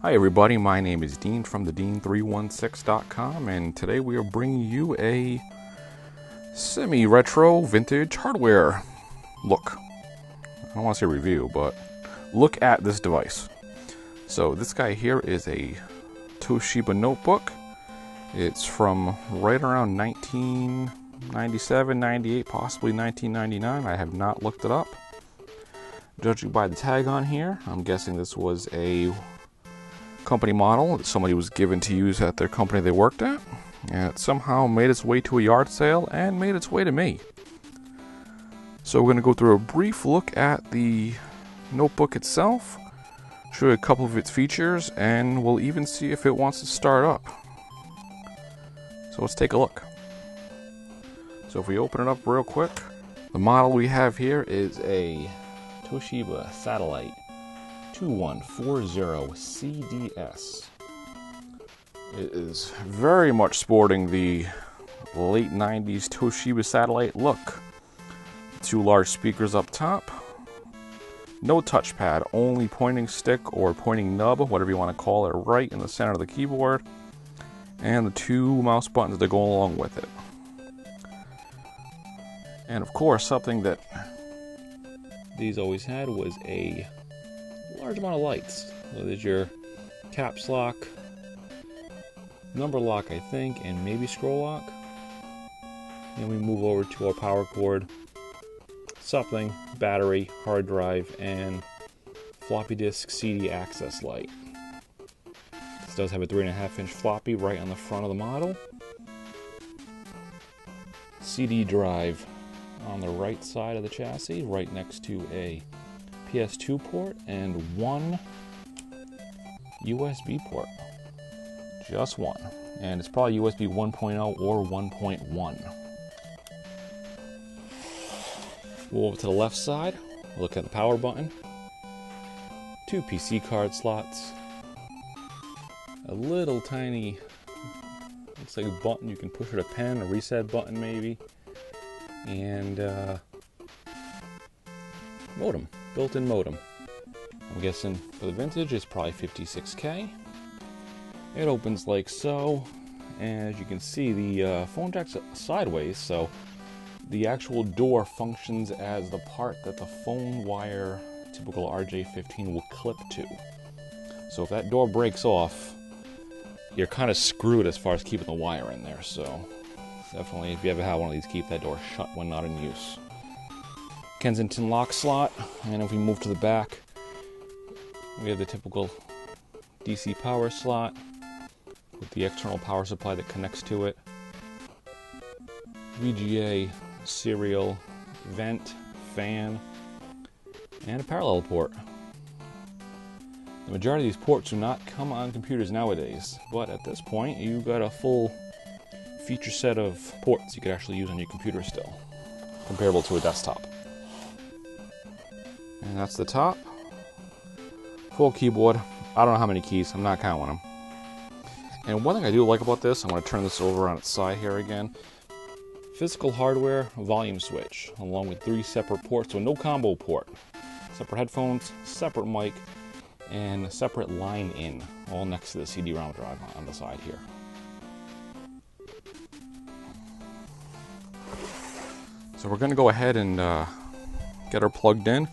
Hi everybody, my name is Dean from thedean316.com, and today we are bringing you a semi-retro vintage hardware look. I don't want to say review, but look at this device. So this guy here is a Toshiba notebook. It's from right around 1997, 98, possibly 1999. I have not looked it up. Judging by the tag on here, I'm guessing this was a company model that somebody was given to use at their company they worked at, and it somehow made its way to a yard sale and made its way to me. So we're going to go through a brief look at the notebook itself, show you a couple of its features, and we'll even see if it wants to start up. So let's take a look. So if we open it up real quick, the model we have here is a Toshiba Satellite 2140 CDS. It is very much sporting the late 90s Toshiba Satellite look. Two large speakers up top. No touchpad, only pointing stick or pointing nub, whatever you want to call it, right in the center of the keyboard. And the two mouse buttons that go along with it. And of course, something that these always had was a large amount of lights. So there's your caps lock, number lock I think, and maybe scroll lock. Then we move over to our power cord, something, battery, hard drive, and floppy disk CD access light. This does have a 3.5-inch floppy right on the front of the model. CD drive on the right side of the chassis, right next to a PS2 port and one USB port. Just one. And it's probably USB 1.0 or 1.1. Move over to the left side, look at the power button. Two PC card slots. A little tiny, looks like a button you can push with a pen, a reset button maybe. And modem. Built-in modem. I'm guessing for the vintage it's probably 56K. It opens like so, and as you can see the phone jack's sideways, so the actual door functions as the part that the phone wire, typical RJ15, will clip to. So if that door breaks off, you're kind of screwed as far as keeping the wire in there, so definitely if you ever have one of these, keep that door shut when not in use. Kensington lock slot, and if we move to the back, we have the typical DC power slot with the external power supply that connects to it. VGA serial vent, fan, and a parallel port. The majority of these ports do not come on computers nowadays, but at this point you've got a full feature set of ports you could actually use on your computer still, comparable to a desktop. And that's the top. Full keyboard. I don't know how many keys. I'm not counting them. And one thing I do like about this, I'm going to turn this over on its side here again. Physical hardware volume switch, along with 3 separate ports, so no combo port. Separate headphones, separate mic, and a separate line in, all next to the CD-ROM drive on the side here. So we're going to go ahead and get her plugged in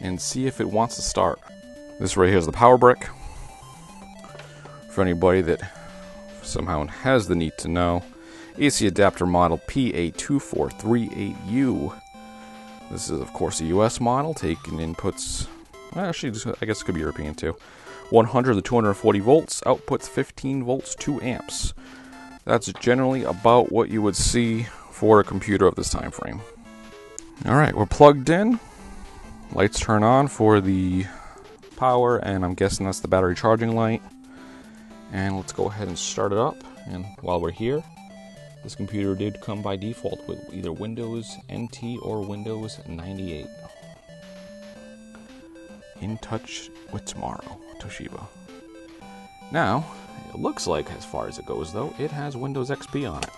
and see if it wants to start. This right here is the power brick. For anybody that somehow has the need to know, AC adapter model PA2438U. This is of course a US model, taking inputs, well, actually I guess it could be European too. 100 to 240 volts, outputs 15 volts, 2 amps. That's generally about what you would see for a computer of this time frame. Alright, we're plugged in. Lights turn on for the power, and I'm guessing that's the battery charging light. And let's go ahead and start it up. And while we're here, this computer did come by default with either Windows NT or Windows 98. In touch with tomorrow, Toshiba. Now, it looks like, as far as it goes though, it has Windows XP on it.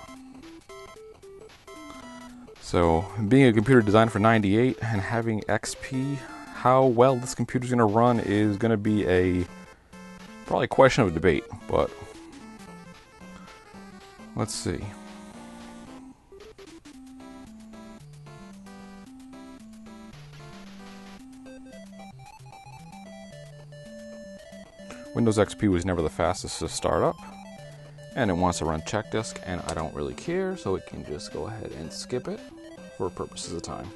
So, being a computer designed for 98 and having XP, how well this computer's going to run is going to be a Probably a question of debate, but let's see. Windows XP was never the fastest to start up, and it wants to run check disk, and I don't really care, so it can just go ahead and skip it for purposes of time.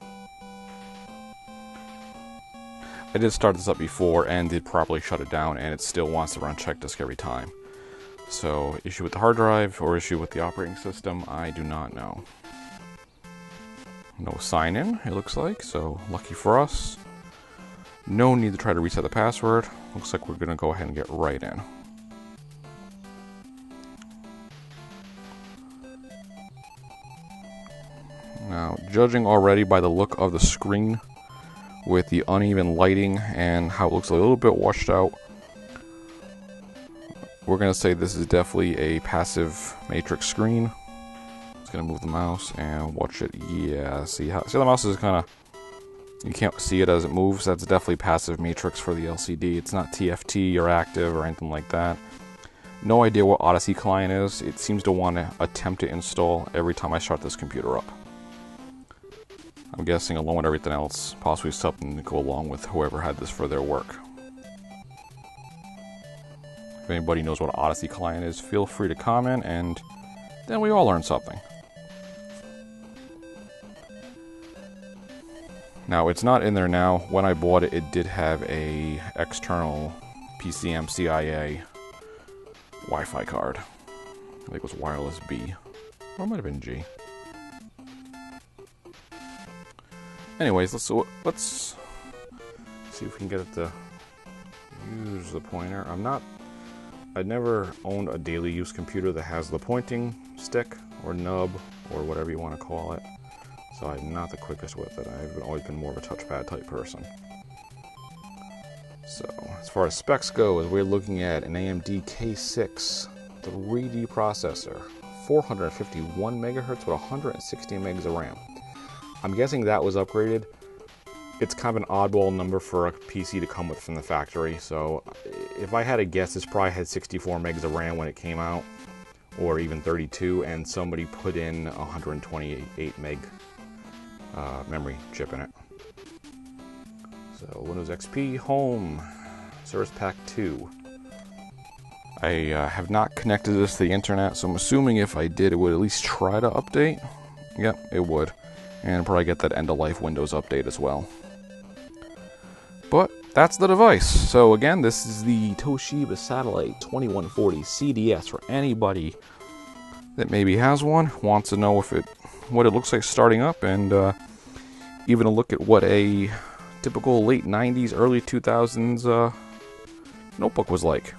I did start this up before and did properly shut it down, and it still wants to run check disk every time. So, issue with the hard drive or issue with the operating system, I do not know. No sign in, it looks like, so lucky for us. No need to try to reset the password. Looks like we're going to go ahead and get right in. Now, judging already by the look of the screen, with the uneven lighting and how it looks a little bit washed out, we're going to say this is definitely a passive matrix screen. Just going to move the mouse and watch it. Yeah, see how the mouse is kind of, you can't see it as it moves. That's definitely passive matrix for the LCD. It's not TFT or active or anything like that. No idea what Odyssey client is. It seems to want to attempt to install every time I start this computer up. I'm guessing along with everything else, possibly something to go along with whoever had this for their work. If anybody knows what Odyssey client is, feel free to comment, and then we all learn something. Now, it's not in there now. When I bought it, it did have a external PCMCIA Wi-Fi card. I think it was wireless B, or it might have been G. Anyways, let's see if we can get it to use the pointer. I'd never owned a daily use computer that has the pointing stick or nub or whatever you want to call it. So I'm not the quickest with it. I've always been more of a touchpad type person. So as far as specs go, we're looking at an AMD K6 3D processor, 451 megahertz with 160 megs of RAM. I'm guessing that was upgraded. It's kind of an oddball number for a PC to come with from the factory, so if I had to guess, this probably had 64 megs of RAM when it came out, or even 32, and somebody put in 128 meg memory chip in it. So Windows XP Home Service Pack 2. I have not connected this to the internet, so I'm assuming if I did, it would at least try to update. Yep, it would. And probably get that end-of-life Windows update as well. But that's the device. So again, this is the Toshiba Satellite 2140 CDS for anybody that maybe has one, wants to know what it looks like starting up, and even a look at what a typical late 90s, early 2000s notebook was like.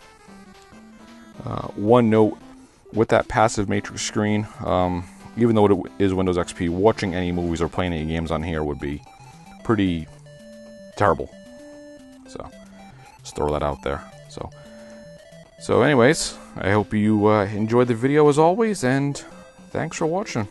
One note, with that passive matrix screen, even though it is Windows XP, watching any movies or playing any games on here would be pretty terrible. So, just throw that out there. So anyways, I hope you enjoyed the video as always, and thanks for watching.